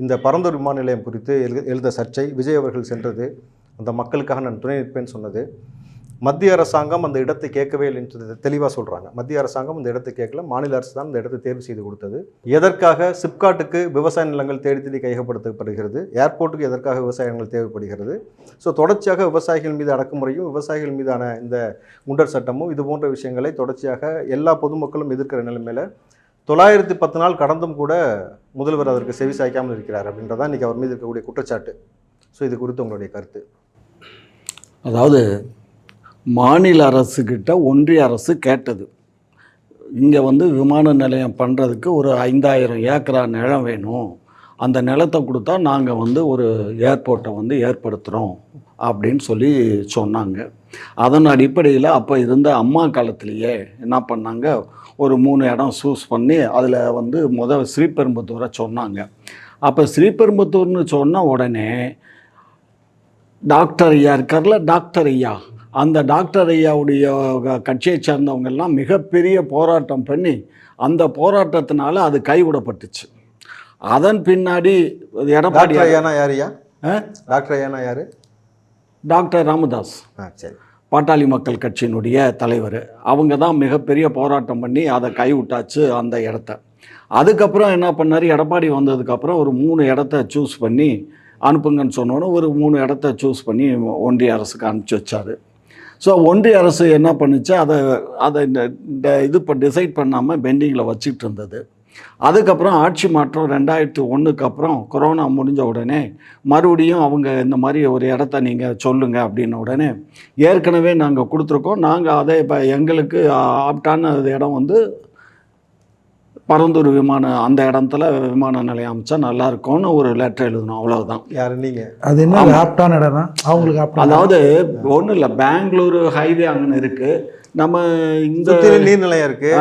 இந்த பரந்தூர் விமான நிலையம் குறித்து எழுத சர்ச்சை, விஜய் அவர்கள் சென்றது, அந்த மக்களுக்காக நான் துணை நிற்பேன்னு சொன்னது, மத்திய அரசாங்கம் அந்த இடத்தை கேட்கவே இல்லைன்னு தெளிவாக சொல்கிறாங்க. மத்திய அரசாங்கம் அந்த இடத்தை கேட்கல, மாநில அரசு தான் அந்த இடத்தை தேர்வு செய்து கொடுத்தது. எதற்காக சிப்காட்டுக்கு விவசாய நிலங்கள் தேடி தேடி கையகப்படுத்தப்படுகிறது, ஏர்போர்ட்டுக்கு எதற்காக விவசாய நிலங்கள் தேவைப்படுகிறது. ஸோ தொடர்ச்சியாக விவசாயிகள் மீது அடக்குமுறையும் விவசாயிகள் மீதான இந்த குண்டர் சட்டமும் இது போன்ற விஷயங்களை தொடர்ச்சியாக எல்லா பொதுமக்களும் எதிர்க்கிற நிலைமையில் 910 நாள் கடந்தும் கூட முதல்வர் அதற்கு செவி சாய்க்காமல் இருக்கிறார் அப்படின்றதான் இன்றைக்கி அவர் மீது இருக்கக்கூடிய குற்றச்சாட்டு. ஸோ இது குறித்து உங்களுடைய கருத்து? அதாவது மாநில அரசுக்கிட்ட ஒன்றிய அரசு கேட்டது, இங்கே விமான நிலையம் பண்ணுறதுக்கு ஒரு 5000 ஏக்கரா நிலம் வேணும், அந்த நிலத்தை கொடுத்தா நாங்கள் ஒரு ஏர்போர்ட்டை ஏற்படுத்துகிறோம் அப்படின்னு சொல்லி சொன்னாங்க. அதன் அடிப்படையில் அப்போ இருந்த அம்மா காலத்திலேயே என்ன பண்ணாங்க, ஒரு 3 இடம் சூஸ் பண்ணி அதில் ஸ்ரீபெரும்புத்தூரை சொன்னாங்க. அப்போ ஸ்ரீபெரும்புத்தூர்னு சொன்ன உடனே டாக்டர் ஐயா இருக்கார்ல, டாக்டர் ஐயா, அந்த டாக்டர் ஐயாவுடைய கட்சியை சேர்ந்தவங்கெல்லாம் மிகப்பெரிய போராட்டம் பண்ணி அந்த போராட்டத்தினால அது கைவிடப்பட்டுச்சு. அதன் பின்னாடி எடப்பாடி டாக்டர் ராமதாஸ் பாட்டாளி மக்கள் கட்சியினுடைய தலைவர், அவங்க தான் மிகப்பெரிய போராட்டம் பண்ணி அதை கைவிட்டாச்சு அந்த இடத்த. அதுக்கப்புறம் என்ன பண்ணார், எடப்பாடி வந்ததுக்கப்புறம் ஒரு 3 இடத்த சூஸ் பண்ணி அனுப்புங்கன்னு சொன்னோன்னே ஒரு 3 இடத்த சூஸ் பண்ணி ஒன்றிய அரசுக்கு அனுப்பிச்சி வச்சார். ஸோ ஒன்றிய அரசு என்ன பண்ணுச்சு, அதை இது இப்போ டிசைட் பண்ணாமல் பெண்டிங்கில் வச்சுக்கிட்டு இருந்தது. அதுக்கப்புறம் ஆட்சி மாற்றம் 2001க்கு அப்புறம் கொரோனா முடிஞ்ச உடனே மறுபடியும் அவங்க இந்த மாதிரி ஒரு இடத்த நீங்கள் சொல்லுங்கள் அப்படின்ன உடனே ஏற்கனவே நாங்கள் கொடுத்துருக்கோம், நாங்கள் அதை இப்போ எங்களுக்கு ஆப்டான இடம் பரந்தூர் அந்த இடத்துல விமான நிலையம் அமைச்சா நல்லா இருக்கும்னு ஒரு லெட்டர் எழுதணும், அவ்வளவுதான். யாரு நீங்க? அது என்ன ஆப்டான இடம் தான் அவங்களுக்கு? அதாவது ஒன்றும் இல்லை, பெங்களூரு ஹைவே அங்கே இருக்கு, நம்ம இந்த நீர்நிலையம் இருக்கு,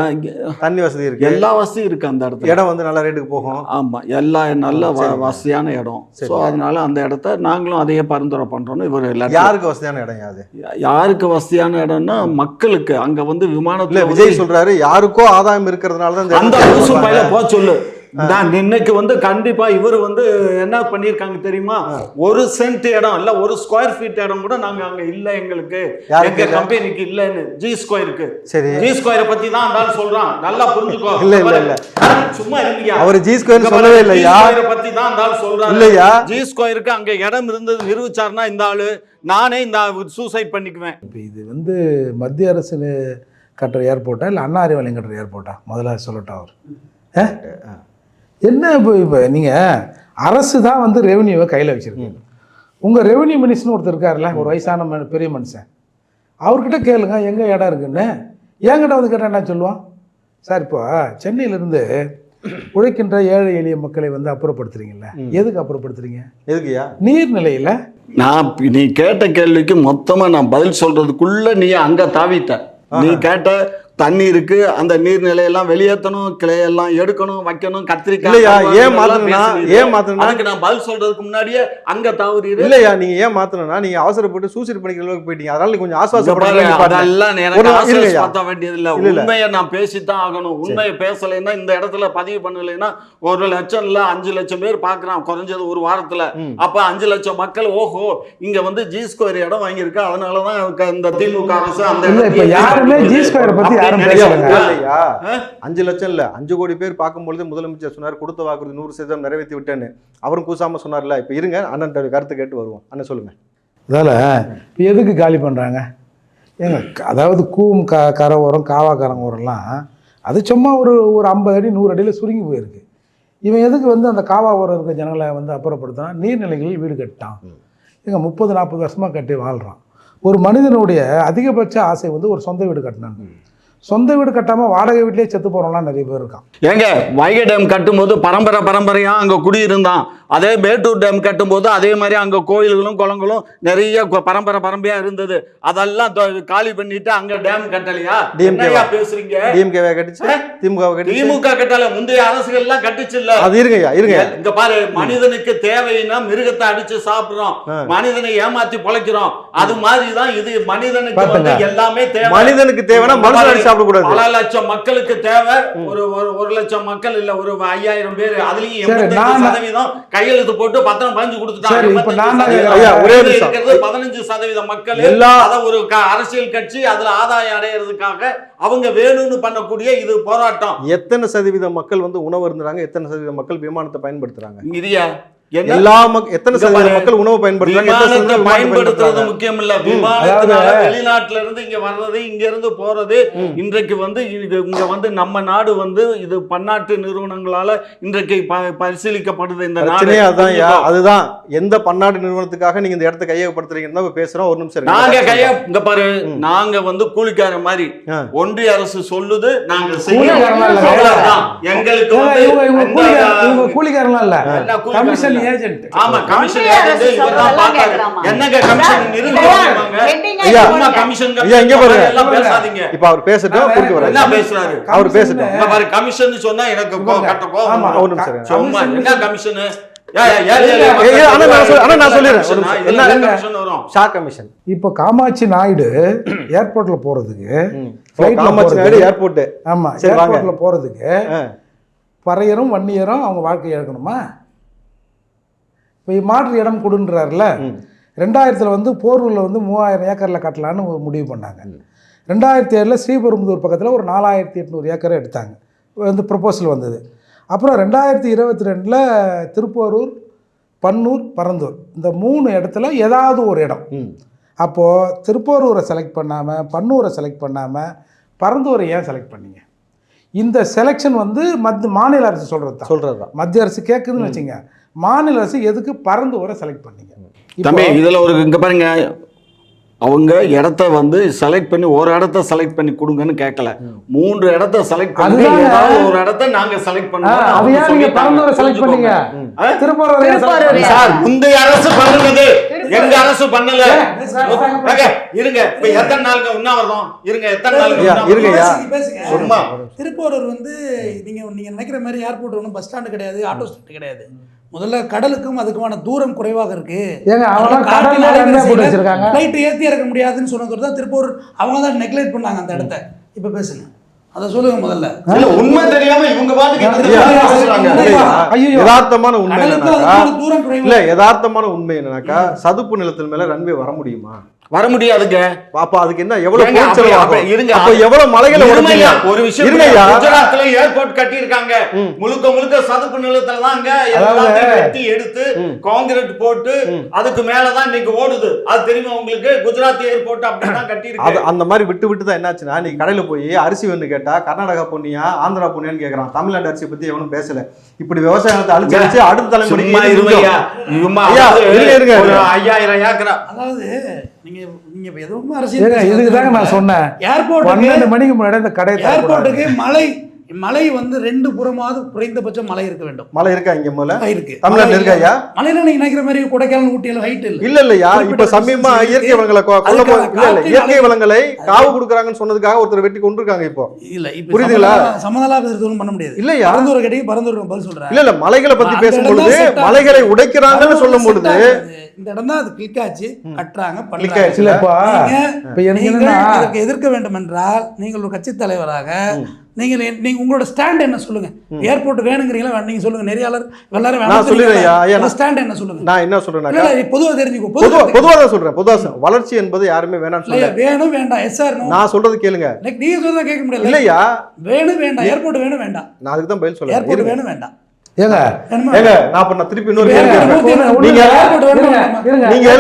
தண்ணி வசதி இருக்கு, எல்லா வசதியும் இருக்கு அந்த இடத்துல. இடம் நல்ல ரேட்டுக்கு போகும். ஆமா, எல்லா நல்ல வசதியான இடம். ஸோ அதனால அந்த இடத்த நாங்களும் அதையே பரிந்துரை பண்றோம்னு இவர். யாருக்கு வசதியான இடம்? யாது யாருக்கு வசதியான இடம்னா மக்களுக்கு. அங்க விமானத்துல விஜய் சொல்றாரு யாருக்கோ ஆதாயம் இருக்கிறதுனால தான் அந்த பையில போ சொல்லு. நான் இன்னைக்கு கண்டிப்பா இவர் என்ன பண்ணிருக்காங்க தெரியுமா, 1 சென்ட் இடம் இல்ல, 1 ஸ்கொயர் ஃபீட் இடம் கூட நாங்க அங்க இல்ல, எங்களுக்கு எங்க கம்பெனிக்கு இல்லன்னு. ஜி ஸ்கொயருக்கு, ஜி ஸ்கொயரை பத்தி தான் அந்த சொல்றான், நல்லா புரிஞ்சுக்கோ. இல்ல இல்ல இல்ல, சும்மா இருக்கியா, அவர் ஜி ஸ்கொயர் சொல்லவே இல்லையா, பத்தி தான் அந்த சொல்றான் இல்லையா. ஜி ஸ்கொயருக்கு அங்க இடம் இருந்தது நிரூபிச்சாருன்னா இந்த ஆளு நானே இந்த சூசைட் பண்ணிக்குவேன். இது மத்திய அரசு கட்டுற ஏர்போர்ட்டா இல்ல அண்ணா அறிவாலயம் கட்டுற ஏர்போர்ட்டா? முதல்ல சொல்லட்டா அவர் என்ன? இப்போ நீங்கள் அரசு தான் ரெவென்யூவை கையில் வச்சுருக்கீங்க. உங்கள் ரெவென்யூ மினிஸ்டர்னு ஒருத்தர் இருக்கார்ல, ஒரு வயசான பெரிய மனுஷன், அவர்கிட்ட கேளுங்க எங்கே இடம் இருக்குன்னு. என்கிட்ட கேட்டால் என்ன சொல்லுவான்? சார் இப்போ சென்னையிலேருந்து உழைக்கின்ற ஏழை எளிய மக்களை அப்புறப்படுத்துறீங்கல்ல, எதுக்கு அப்புறப்படுத்துறீங்க? எதுக்குயா? நீர்நிலையில். நீ கேட்ட கேள்விக்கு மொத்தமாக நான் பதில் சொல்கிறதுக்குள்ளே நீ அங்கே தாவிட்ட. நீ கேட்ட தண்ணி இருக்கு, அந்த நீர்நிலையெல்லாம் வெளியேற்றணும், கிளையெல்லாம் எடுக்கணும், வைக்கணும், கத்திரிக்காய். ஏன் மாத்தணும்? அதுக்கு நான் பதில் சொல்றதுக்கு முன்னாடியே அங்க தவறு இல்லையா? நீங்க ஏன் மாத்தணும்னா நீங்க அவசரப்பட்டு சூசைட் பண்ணிக்கிற அளவுக்கு போயிட்டீங்க. அதனால கொஞ்சம் ஆஸ்வாசப்பட வேண்டியது இல்ல. உண்மையை நான் பேசித்தான் ஆகணும். உண்மையை பேசலைன்னா, இந்த இடத்துல பதிவு பண்ணலைன்னா 1 லட்சம் இல்ல 5 லட்சம் பேர் பாக்குறான் குறைஞ்சது ஒரு வாரத்துல. அப்ப 5 லட்சம் மக்கள் ஓஹோ இங்க ஜி ஸ்கொயர் இடம் வாங்கியிருக்கு, அதனாலதான் இந்த திமுக அரசு அந்த 5 லட்சம் இல்ல 5 கோடி பேர் பார்க்கும்பொழுது முதலமைச்சர் சொன்னார் கொடுத்த வாக்குறுதி 100% நிறைவேற்றி விட்டேன்னு. அவரும் கூசாம சொன்னார்ல. இப்ப இருங்க அண்ணன் கருத்து கேட்டு வருவோம். அண்ணன் சொல்லுங்க. அதால இப்போ எதுக்கு காலி பண்றாங்க? ஏங்க, அதாவது கூம் கரை ஓரம் காவாக்கரங்க ஓரம்லாம் அது சும்மா ஒரு 50 அடி 100 அடியில் சுருங்கி போயிருக்கு. இவன் எதுக்கு அந்த காவா ஓரம் இருக்க ஜனங்களை அப்புறப்படுத்தினா, நீர்நிலைகளில் வீடு கட்டான். எங்க 30-40 வருஷமா கட்டி வாழ்றான். ஒரு மனிதனுடைய அதிகபட்ச ஆசை ஒரு சொந்த வீடு கட்டினாங்க. சொந்த வீடு கட்டாமல் வாடகை வீட்டிலேயே செத்து போகிறவங்களாம் நிறைய பேர் இருக்கான். ஏங்க, வைகை டேம் கட்டும்போது பரம்பரையாக அங்கே குடியிருந்தான். அதே மேட்டூர் டேம் கட்டும்போது அதே மாதிரி அங்கே கோயில்களும் குளங்களும் நிறைய பரம்பரையாக இருந்தது. அதெல்லாம் காலி பண்ணிட்டு அங்கே டேம் கட்டலையா? பேசுறீங்க? திமுக கட்டல, முந்தைய அரசுகள்லாம் கட்டுச்சு இல்ல? அது இருங்க இங்க பாரு, மனிதனுக்கு தேவைன்னா மிருகத்தை அடிச்சு சாப்பிடுறோம், மனிதனை ஏமாத்தி பொழைக்கிறோம். அது மாதிரிதான் இது. மனிதனுக்கு எல்லாமே தேவை. மனிதனுக்கு தேவைன்னா பல லட்சம் மக்களுக்கு தேவை. ஒரு 1 லட்சம் மக்கள் இல்ல, ஒரு 5000 பேர், அதுலயும் 85% கையெழுத்து போட்டு பத்திரம் பதிஞ்சு கொடுத்துட்டாங்க. சரி, இப்ப நான் தான் கேக்குறேன். ஐயா, ஒரே நிமிஷம். இருக்கிறது 15% மக்கள் அத ஒரு அரசியல் கட்சி அதுல ஆதாயம் அடையிறதுக்காக அவங்க வேணும்னு பண்ணக்கூடிய இது போராட்டம். எத்தனை சதவீத மக்கள் வந்து உணவு இருந்துறாங்க, எத்தனை சதவீத மக்கள் விமானத்தை பயன்படுத்துறாங்க? இந்தியா எத்தனை சதவீத மக்கள் உணவு பயன்படுத்துறாங்க? பயன்படுத்துறது முக்கியம் இல்ல. விமானத்தினால வெளிநாட்டுல இருந்து இங்க வர்றது, இங்க இருந்து போறது, இன்றைக்கு வந்து இங்க வந்து நம்ம நாடு வந்து இது பன்னாட்டு நிறுவனங்களால இன்றைக்கு பரிசீலிக்கப்படுது இந்த நாடு. அதுதான் எந்த பன்னாட்டு நிறுவனத்துக்காக நீங்க இந்த இடத்தை கையகப்படுத்துறீங்கன்னு பேசுறோம். ஒரு நிமிஷம் நாங்க இங்க பாரு, நாங்க வந்து கூலிக்கார மாதிரி ஒன்றிய அரசு சொல்லுது, நாங்க செய்யலாம். எங்களுக்கு வந்து கூலிக்காரலாம் இல்ல, கமிஷன் ஏஜென்ட். ஆமா, கமிஷன் ஏஜென்ட் இவர்தான் பார்த்தாரு. என்னங்க கமிஷன் நிறுவனமாங்க? ஐயா, கமிஷன் இங்க பாருங்க, எல்லாம் பேசாதீங்க. இப்ப அவர் பேசட்டும், குறுக்க வர என்ன பேசுறாரு அவர் பேசட்டும். இங்க பாரு, கமிஷன் சொன்னா எனக்கு கட்ட கோவம். ஒரு நிமிஷம் சும்மா என்ன கமிஷன்? இப்ப காமாட்சி நாயுடு ஏர்போர்ட்ல போறதுக்கு, ஏர்போர்ட், ஆமா ஏர்போர்ட்ல போறதுக்கு பறையரும் வன்னியரும் அவங்க வாழ்க்கை இழக்கணுமா? இப்போ மாற்று இடம் கொடுன்றாருல. 2000 வந்து போரூரில் வந்து 3000 ஏக்கரில் கட்டலான்னு முடிவு பண்ணாங்க. 2007 ஸ்ரீபெரும்புதூர் பக்கத்தில் ஒரு 4800 ஏக்கரை எடுத்தாங்க, வந்து ப்ரொபோசல் வந்தது. அப்புறம் 2022 திருப்போரூர், பன்னூர், பரந்தூர் இந்த 3 இடத்துல ஏதாவது ஒரு இடம். அப்போது திருப்போரூரை செலக்ட் பண்ணாமல், பன்னூரை செலக்ட் பண்ணாமல், பரந்தூரை ஏன் செலக்ட் பண்ணீங்க? இந்த செலெக்ஷன் வந்து மாநில அரசு சொல்கிறது தான். மத்திய அரசு கேட்குதுன்னு வச்சுங்க, மாநில அரசு எதுக்கு பரந்தூரை செலக்ட் பண்ணீங்க? தம்பி, இதில் ஒரு இங்கே பாருங்க, அவங்க இடத்த வந்து செலக்ட் பண்ணி ஒரு இடத்த செலக்ட் பண்ணி கொடுங்கன்னு கேட்கல, 3 இடத்த செலக்ட் பண்ணி ஒரு இடத்த நாங்க செலக்ட் பண்ணோம். நீங்க பரந்தூரை செலக்ட் பண்ணீங்க, திருப்பூர் சார் முந்தைய அரசு பண்ணுனது, எங்க அரசு பண்ணல. இருங்க, இப்ப எத்தனை நாளுக்கு உண்ணாவிரதம் இருங்க, எத்தனை நாளுக்கு இருங்கயா சும்மா. திருப்பூரூர் வந்து நீங்க நினைக்கிற மாதிரி ஏர்போர்ட் ஒன்றும் பஸ் ஸ்டாண்டு கிடையாது, ஆட்டோ ஸ்டாண்ட் கிடையாது. முதல்ல கடலுக்கும் அதுக்குமான தூரம் குறைவாக இருக்கு. ஃப்ளைட் ஏற்றி இறக்க முடியாதுன்னு சொன்னது தான் திருப்பூர் அவங்க தான் நெக்லெக்ட் பண்ணாங்க அந்த இடத்த. இப்போ பேசுங்க, அதை சொல்லுங்க முதல்ல. உண்மை தெரியாம இவங்க யதார்த்தமான உண்மை இல்ல, யதார்த்தமான உண்மை என்னன்னாக்கா சதுப்பு நிலத்தின் மேல ரன்வே வர முடியுமா? வர முடியாதுங்க. அப்ப அதுக்கு என்ன எவ்வளவு இருங்க, அப்ப எவ்வளவு மலைகளை ஒரு விஷயம், குஜராத்ல ஏர்போர்ட் கட்டி இருக்காங்க, முழுக்க முழுக்க சதுப்பு நிலத்துல தான் வெட்டி எடுத்து கான்கிரீட் போட்டு அதுக்கு மேலதான் இன்னைக்கு ஓடுது. அது தெரியுமா உங்களுக்கு? குஜராத் ஏர்போர்ட் அப்படிதான் கட்டி இருக்கு. அந்த மாதிரி விட்டு விட்டு தான் என்னாச்சுன்னா, நீ கடையில போய் அரிசி வந்து கேட்டா கர்நாடகா பொன்னியா ஆந்திரா பொன்னியான்னு கேக்குறான். தமிழ்நாடு அரிசி பத்தி எவனும் பேசல. இப்படி விவசாயத்தை அழிச்சு அடுத்த தலைமுறை 5000 ஏக்கரா. அதாவது நீங்க எதுவும் அரசியல் இதுக்கு தாங்க நான் சொன்னேன், ஏர்போர்ட் 12 மணிக்கு முன்னாடி இந்த கடை ஏர்போர்ட்டுக்கு மலை வந்து 2 புறமாவது குறைந்தபட்சம் மலை இருக்க வேண்டும். மலை இருக்கா இங்க? முதல்ல இருக்கு, தமிழ்நாட்டுல இருக்கா ஐயா? மலையில நீங்க நினைக்கிற மாதிரி கொடைக்கானல், ஊட்டியில ஹைட் இல்ல இல்லையா? இப்ப சமீபமா இயற்கை வளங்களை இயற்கை வளங்களை காவு கொடுக்குறாங்கன்னு சொன்னதுக்காக ஒருத்தர் வெட்டி கொண்டிருக்காங்க. இப்போ இல்ல, புரியுதுங்களா? சமதளாபம் பண்ண முடியாது இல்லையா? பரந்தூர் கேட்டீங்க, பரந்தூர் பதில் சொல்றேன். இல்ல இல்ல, மலைகளை பத்தி பேசும்பொழுது மலைகளை உடைக்கிறாங்கன்னு சொல்லும் பொழுது இந்த இடம் தான் அது கிளிக் ஆச்சு, கட்டுறாங்க, கிளிக் ஆச்சு. இதற்கு எதிர்க்க வேண்டும் என்றால் நீங்கள் ஒரு கட்சி தலைவராக நீங்க உங்களோட ஸ்டாண்ட் என்ன சொல்லுங்க. ஏர்போர்ட் வேணுங்கிறீங்களா? நீங்க சொல்லுங்க. நெறியாளர் எல்லாரும் வேணும், ஸ்டாண்ட் என்ன சொல்லுங்க. நான் என்ன சொல்றேன், பொதுவா தெரிஞ்சுக்கோ. பொதுவா தான் சொல்றேன். பொதுவா வளர்ச்சி என்பது யாருமே வேணாம்னு சொல்ல, வேணும் வேண்டாம், எஸ் ஆர் நோ. நான் சொல்றது கேளுங்க. நீங்க சொல்றத கேட்க முடியல. இல்லையா? வேணும் வேண்டாம், ஏர்போர்ட் வேணும் வேண்டாம், நான் அதுக்கு தான் பதில் சொல்றேன். ஏர்போர்ட் வேணும் வேண்டாம். ஏங்க நான் திருப்பி இன்னொரு நீங்க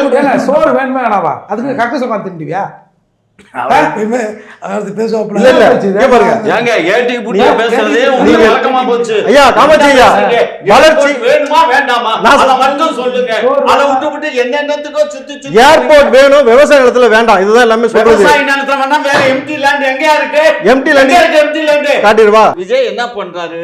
சோறு வேணுமே வேணாவா? அதுக்கு கக்க சொன்னா திண்டிவியா? ஏர்போர்ட் வேணும், விவசாய நிலத்துல வேண்டாம், இதுதான் எல்லாமே சொல்றது. காட்டிடுவா. விஜய் என்ன பண்றாரு?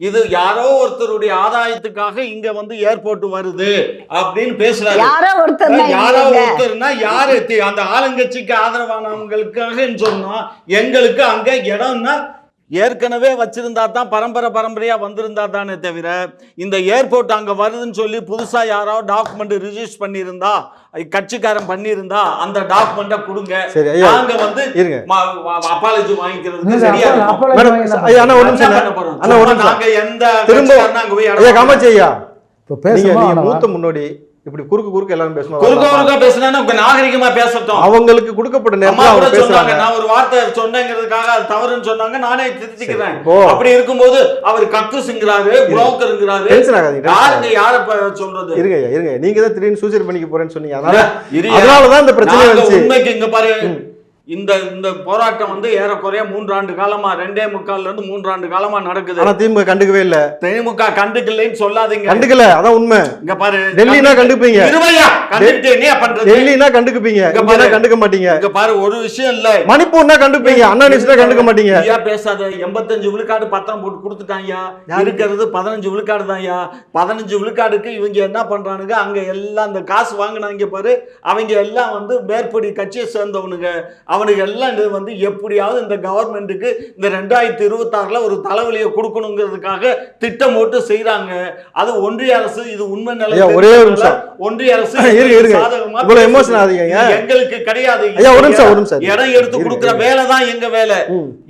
இது யாரோ ஒருத்தருடைய ஆதாயத்துக்காக இங்க வந்து ஏர்போர்ட் வருது அப்படின்னு பேசுறாரு. யாரோ ஒருத்தர்னா யாரு? அந்த ஆளுங்கட்சிக்கு ஆதரவானவங்களுக்காக சொன்னா, எங்களுக்கு அங்க இடம்னா ஏற்கனவே வச்சிருந்தா தான், பரம்பரையா வந்திருந்தா தானே தவிர, இந்த ஏர்போர்ட் அங்க வருதுன்னு சொல்லி புதுசா யாராவது டாக்குமெண்ட் ரிஜிஸ்டர் பண்ணியிருந்தா, கட்சிக்காரன் பண்ணியிருந்தா அந்த டாக்குமெண்ட்டை கொடுங்க, நாங்க வந்து அப்பாலஜி வாங்கிக்கிறதுக்கு சரியா இருக்கும். நாங்க எந்த திரும்ப காமாட்சி ஐயா, இப்போ நீங்க பேசணும். மூத்த முன்னோடி இப்படி குறுக்கு எல்லாரும் குறுக்க பேசினா நாகரிகமா பேசட்டும். அவங்களுக்கு கொடுக்கப்பட்ட அம்மா நேரத்துல கூட அவங்க சொன்னாங்க, பேசுறாங்க. நான் ஒரு வார்த்தை சொன்னேங்கிறதுக்காக அது தவறுன்னு சொன்னாங்க, நானே திருத்திக்கிறேன். ஓ. அப்படி இருக்கும்போது அவர் கக்குசுங்கிறாரு, புரோக்கருங்கிறாரு, டென்ஷன் ஆகாதீங்க, யாருங்க யார சொல்றது? இருங்க நீங்க தான் திடீர்னு சூசைட் பண்ணிக்க போறேன்னு சொன்னீங்க. இருங்க. அதனாலதான் இந்த பிரச்சனை நாங்க வந்துச்சு. உண்மைக்கு இங்க பாரு, இந்த போராட்டம் வந்து ஏறக்குறைய 3 ஆண்டு காலமா 2.25 இருந்து 3 ஆண்டு காலமா நடக்குது. ஆனா திமுக கண்டுக்கவே இல்ல. திமுக கண்டுக்கலன்னு சொல்லாதீங்க. கண்டுக்கல, அதான் உண்மை. இங்க பாரு, டெல்லினா கண்டுப்பீங்க, இருவையா கண்டுட்டு என்ன பண்றது? டெல்லினா கண்டுக்குப்பீங்க, இங்க கண்டுக்க மாட்டீங்க. இங்க பாரு, ஒரு விஷயம் இல்ல. மணிப்பூர்னா கண்டுப்பீங்க, அண்ணா நியூஸ்னா கண்டுக்க மாட்டீங்க. ஐயா பேசாத. 85 விழுக்காடு பத்திரம் போட்டு கொடுத்துட்டாங்க. இருக்கிறது 15 விழுக்காடு தான் ஐயா. 15 விழுக்காடுக்கு இவங்க என்ன பண்றானுங்க, அங்க எல்லாம் அந்த காசு வாங்கினாங்க பாரு, அவங்க எல்லாம் வந்து மேற்படி கட்சியை சேர்ந்தவனுங்க. அவனுக்கு எல்லாம் இது வந்து எப்படியாவது இந்த கவர்மெண்ட்டுக்கு இந்த 2026ல ஒரு தலைவலியை கொடுக்கணுங்கிறதுக்காக திட்டம் போட்டு செய்யறாங்க. அது ஒன்றிய அரசு, இது உண்மை நிலை. ஒரே ஒரு நிமிஷம், ஒன்றிய அரசு இவ்வளவு எமோஷன் ஆதீங்க. எங்களுக்கு கிடையாது. ஐயா ஒரு நிமிஷம், இடம் எடுத்து கொடுக்கிற வேலை தான் எங்க வேலை.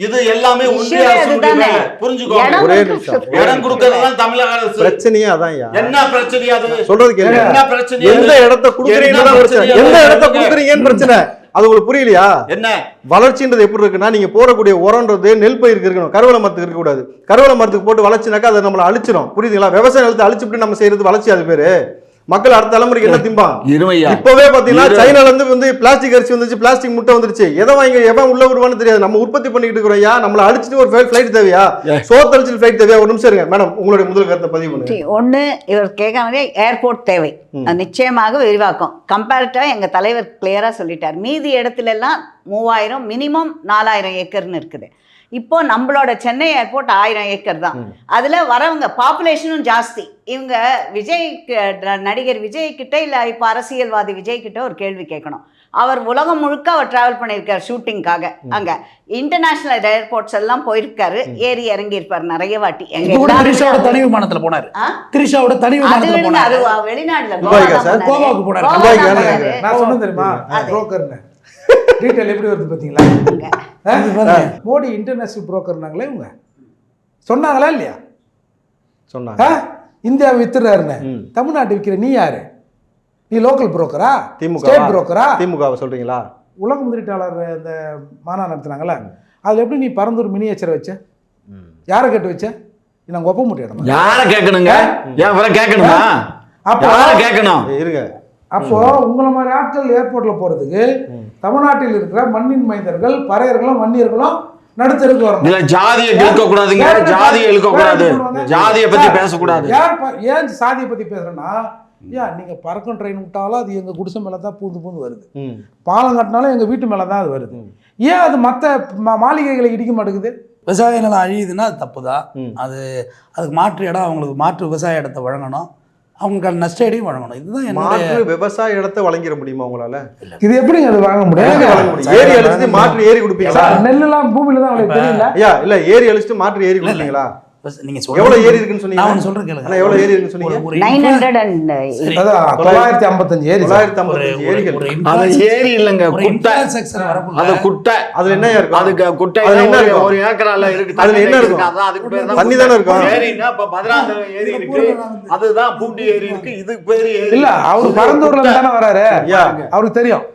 இது எல்லாமே ஒன்றிய அரசு வேலை. புரிஞ்சுக்கோங்க. ஒரே நிமிஷம், இடம் கொடுக்கிறது தான் தமிழக அரசு. பிரச்சனையே அதான். என்ன பிரச்சனை? அது சொல்றது கேளுங்க. என்ன பிரச்சனை? எந்த இடத்தை கொடுக்குறீங்கன்னு பிரச்சனை, எந்த இடத்தை கொடுக்குறீங்கன்னு பிரச்சனை. அது உங்களுக்கு புரியலையா? என்ன வளர்ச்சின்றது எப்படி இருக்குன்னா, நீங்க போடக்கூடிய உரம்ன்றது நெல் பயிருக்கு இருக்கணும், கருவேல மரத்துக்கு இருக்க கூடாது. கருவேல மரத்துக்கு போட்டு வளர்ச்சினாக்கா அதை நம்மளை அழிச்சிடும். புரியுதுங்களா? விவசாய நிலத்தை அழிச்சுட்டு நம்ம செய்யறது வளர்ச்சி. அது பேரு மக்கள் அடுத்த தலைமுறைக்கு என்ன திம்பாங்க? இப்பவே பாத்தீங்கன்னா சைனால இருந்து வந்து பிளாஸ்டிக் அரிசி வந்துச்சு, பிளாஸ்டிக் முட்டை வந்துருச்சு. எதை வாங்கி எவன் உள்ள வருவான்னு தெரியாது. நம்ம உற்பத்தி பண்ணிட்டு இருக்கிறோம். நம்மள அழிச்சிட்டு ஒரு ஃபிளைட் தேவையா? சோத்தழிச்சு ஃபிளைட் தேவையா? ஒரு நிமிஷம் இருங்க மேடம், உங்களுடைய முதல் கருத்தை பதிவு பண்ணுங்க. ஒன்று, இவர் கேட்காமலே ஏர்போர்ட் தேவை, நிச்சயமாக விரிவாக்கம். கம்பேரிட்டிவா எங்க தலைவர் கிளியரா சொல்லிட்டார். மீதி இடத்துல எல்லாம் 3000 மினிமம் 4000 ஏக்கர்னு இருக்குது. இப்போ நம்மளோட சென்னை ஏர்போர்ட் 1000 ஏக்கர் தான். அதில் வரவங்க பாப்புலேஷனும் ஜாஸ்தி. இவங்க நடிகர் விஜய் கிட்ட இல்லை இப்போ அரசியல்வாதி விஜய் கிட்ட ஒரு கேள்வி கேட்கணும். அவர் உலகம் முழுக்க அவர் டிராவல் பண்ணியிருக்காரு ஷூட்டிங்காக. அங்கே இன்டர்நேஷனல் ஏர்போர்ட்ஸ் எல்லாம் போயிருக்காரு, ஏறி இறங்கி இருப்பார் நிறைய வாட்டி. திரிஷாவோட தனி விமானத்தில் போனார். திரிஷாவோட தனி விமானத்தில் போனார். அது வெளிநாடுல கோவாவுக்கு போனார். நான் சொன்னேன் தெரியுமா, புரோக்கர்னு டீட்டெயில் எப்படி வருது பார்த்தீங்களா? மோடி இன்டர்நேஷனல் புரோக்கர்னாங்களே இவங்க சொன்னாங்களா இல்லையா? சொன்னாங்க. இந்தியாவை வித்துறாருன்னு தமிழ்நாட்டு விற்கிற நீ யாரு? நீ லோக்கல் புரோக்கரா? திமுக புரோக்கரா? திமுக சொல்றீங்களா? உலக முதலீட்டாளர் இந்த மாநாடு நடத்துனாங்களா, அதுல எப்படி நீ பரந்தூர் மினியேச்சரை வச்ச? யாரை கேட்டு வச்ச? நாங்கள் ஒப்ப முடியாது. யாரை கேட்கணுங்க? கேட்கணுமா? அப்போ கேட்கணும். இருங்க. அப்போ உங்களை மாதிரி ஆட்கள் ஏர்போர்ட்ல போறதுக்கு தமிழ்நாட்டில் இருக்கிற மண்ணின் மைந்தர்கள், பறையர்களும் வன்னியர்களும் நடுத்தருக்கு வரணும். ஜாதியை இழுக்க கூடாதுங்க, ஜாதியை இழுக்க கூடாது, ஜாதியை பத்தி பேசக்கூடாது. ஏன் சாதியை பத்தி பேசுறேன்னா, ஏன் நீங்க பறக்கும் ட்ரெயின் விட்டாலும் அது எங்க குடிசை மேல தான் பூந்து வருது, பாலம் கட்டினாலும் எங்க வீட்டு மேல தான் அது வருது. ஏன் அது மற்ற மாளிகைகளை இடிக்க மாட்டேங்குது? விவசாய நிலம் அழியுதுன்னா அது தப்பு தான். அதுக்கு மாற்று இடம், அவங்களுக்கு மாற்று விவசாய இடத்தை வழங்கணும், அவங்களுக்கு நஷ்டஈடையும் வழங்கணும். இதுதான் மாற்று விவசாய இடத்தை வழங்கிட முடியுமா உங்களால? இது எப்படிங்க அது வாங்க முடியும்? ஏரி அழிச்சிட்டு மாற்று ஏரி கொடுப்பீங்களா? நெல்லாம் பூமியில தான் உங்களுக்கு தெரியல. இல்ல ஏரி அழிச்சிட்டு மாற்று ஏரி கொடுப்பீங்களா? நீங்க எவ்வளவு ஏரி இருக்குன்னு சொன்னீங்க? நான் சொல்றேன் கேளுங்க. எவ்வளவு ஏரி இருக்குன்னு சொன்னீங்க? 955 ஏரி. 955 ஏரிகள். அது ஏரி இல்லங்க, குட்டை. அது குட்டை. அதுல என்ன இருக்கும்? அதுக்கு குட்டை ஒரு ஏக்கரால இருக்கு. அதுல என்ன இருக்கும்? அதான் அதுக்கு பேர் தான் தண்ணி தானே இருக்கும். ஏரினா இப்ப 16 ஏரி இருக்கு, அதுதான் பூண்டி ஏரி இருக்கு. இதுக்கு பேரு ஏரி இல்ல. அவரு பரந்தூர்ல தானே வராரு, அவருக்கு தெரியும்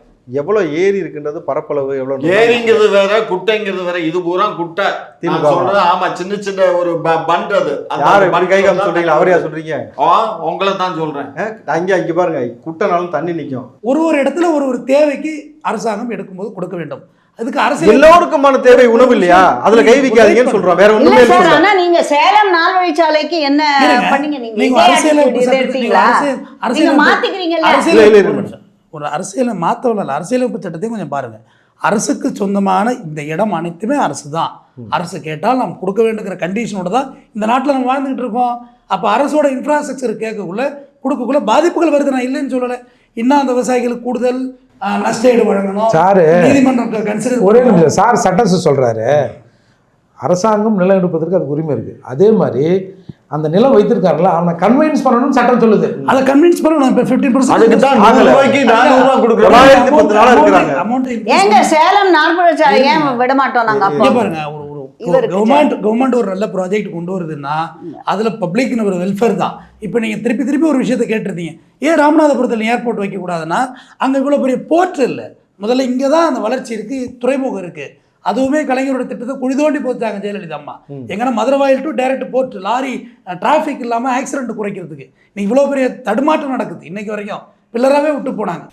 எவ்வளவு ஏரி இருக்குன்றது, பரப்பளவு எவ்வளவு. ஏரிங்கிறது வேற, குட்டைங்கிறது வேற. இது பூரா குட்டை. நான் சொல்றது ஆமா, சின்ன சின்ன ஒரு பண்ட். அது யாரு கை காமி சொல்றீங்களா? அவரையா சொல்றீங்க? உங்களை தான் சொல்றேன். அங்க பாருங்க, குட்டைனாலும் தண்ணி நிக்கும். ஒரு இடத்துல ஒரு தேவைக்கு அரசாங்கம் எடுக்கும்போது கொடுக்க வேண்டும். அதுக்கு அரசு எல்லோருக்குமான தேவை உணவு இல்லையா? அதுல கை வைக்காதீங்கன்னு சொல்றோம், வேற ஒண்ணுமே இல்ல. ஆனா நீங்க சேலம் 4 வழிச்சாலைக்கு என்ன பண்ணீங்க? நீங்க மாத்திக்கிறீங்கல்ல. ஒரு அரசியலை மாற்றவில்லை, அரசியலமைப்பு சட்டத்தையும் கொஞ்சம் பாருங்க. அரசுக்கு சொந்தமான இந்த இடம் அனைத்துமே அரசு தான். அரசு கேட்டால் நாம் கொடுக்க வேண்டுங்கிற கண்டிஷனோட தான் இந்த நாட்டில் நம்ம வாழ்ந்துகிட்டு இருக்கோம். அப்போ அரசோட இன்ஃப்ராஸ்ட்ரக்சர் கொடுக்கக்குள்ள பாதிப்புகள் வருது, நான் இல்லைன்னு சொல்லலை. இன்னும் அந்த விவசாயிகளுக்கு கூடுதல் நஷ்டஈடு வழங்கணும். நீதிமன்றம் கன்சிடர். ஒரே நிமிஷம் சார், சட்டம் சொல்றாரு அரசாங்கம் நிலம் எடுப்பதற்கு அதுக்கு உரிமை இருக்கு. அதே மாதிரி அந்த நிலம் வைத்திருக்காங்களா, அவனை கன்வின்ஸ் பண்ணணும்னு சட்டம் சொல்லுது. அதை கன்வின்ஸ் பண்ணணும். இப்போ 15% அதுக்கு தான் 400 ரூபாய்க்கு 400 ரூபாய் கொடுக்குறோம். 910 நாளா இருக்காங்க. ஏங்க சேலம் 4 வழிச்சாலை ஏன் விட மாட்டோம் நாங்க? அப்போ பாருங்க, இவருக்கு கவர்மெண்ட் ஒரு நல்ல ப்ராஜெக்ட் கொண்டு வருதுன்னா அதில் பப்ளிக்னு ஒரு வெல்ஃபேர் தான். இப்போ நீங்கள் திருப்பி ஒரு விஷயத்தை கேட்டிருந்தீங்க, ஏன் ராமநாதபுரத்தில் ஏர்போர்ட் வைக்கக்கூடாதுன்னா அங்கே இவ்வளோ பெரிய போர்ட் இல்லை. முதல்ல இங்கே தான் அந்த வளர்ச்சி இருக்குது, துறைமுகம் இருக்குது. அதுவுமே கலைஞரோட திட்டத்தை குழி தோண்டி போச்சாங்க ஜெயலலிதா அம்மா. எங்கன்னா Maduravoyal to direct port, lorry traffic இல்லாமல் ஆக்சிடென்ட் குறைக்கிறதுக்கு இன்னைக்கு இவ்வளோ பெரிய தடுமாற்றம் நடக்குது. இன்னைக்கு வரைக்கும் பில்லராகவே விட்டு போனாங்க.